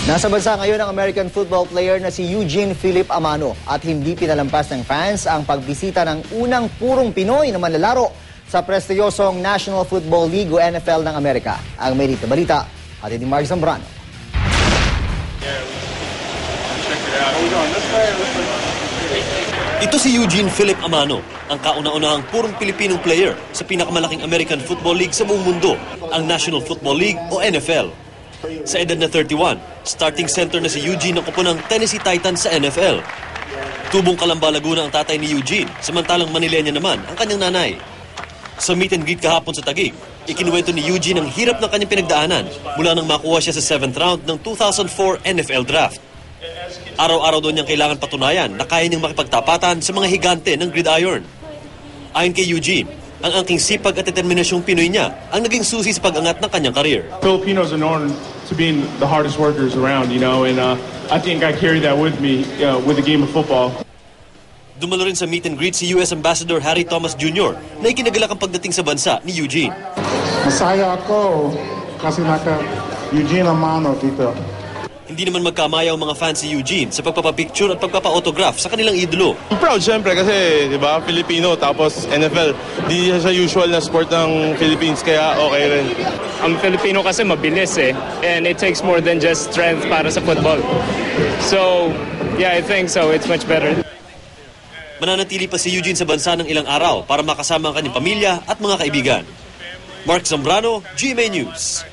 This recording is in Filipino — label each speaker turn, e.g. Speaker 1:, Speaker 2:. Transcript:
Speaker 1: Nasa bansa ngayon ang American football player na si Eugene Philip Amano at hindi pinalampas ng fans ang pagbisita ng unang purong Pinoy na manlalaro sa prestiyosong National Football League o NFL ng Amerika. Ang may dito balita, atin ni Mark Zambrano.
Speaker 2: Ito si Eugene Philip Amano, ang kauna-unahang purong Pilipinong player sa pinakamalaking American Football League sa buong mundo, ang National Football League o NFL. Sa edad na 31, starting center na si Eugene ng koponan ng Tennessee Titans sa NFL. Tubong Calamba, Laguna ang tatay ni Eugene, samantalang Manilenya naman ang kanyang nanay. Sa meet and greet kahapon sa Taguig, ikinuwento ni Eugene ang hirap ng kanyang pinagdaanan mula nang makuha siya sa 7th round ng 2004 NFL Draft. Araw-araw doon niyang kailangan patunayan na kaya niyang makipagtapatan sa mga higante ng gridiron. Ayon kay Eugene, ang angking sipag at determinasyong Pinoy niya ang naging susi sa pag-angat ng kanyang karir.
Speaker 3: Filipinos are known to being the hardest workers around, and I think I carry that with me with the game of football.
Speaker 2: Dumalo rin sa meet and greet si US Ambassador Harry Thomas Jr. na ikinagalak ang pagdating sa bansa ni Eugene.
Speaker 4: Masaya ako kasi Eugene Amano dito.
Speaker 2: Hindi naman magkamaya ang mga fans si Eugene sa pagpapapicture at pagpapa-autograph sa kanilang idolo.
Speaker 5: I'm proud syempre kasi, di ba, Filipino tapos NFL. Di siya sa usual na sport ng Philippines kaya okay rin.
Speaker 6: Ang Filipino kasi mabilis and it takes more than just strength para sa football. So, yeah, I think so. It's much better.
Speaker 2: Mananatili pa si Eugene sa bansa ng ilang araw para makasama ang kanyang pamilya at mga kaibigan. Mark Zambrano, GMA News.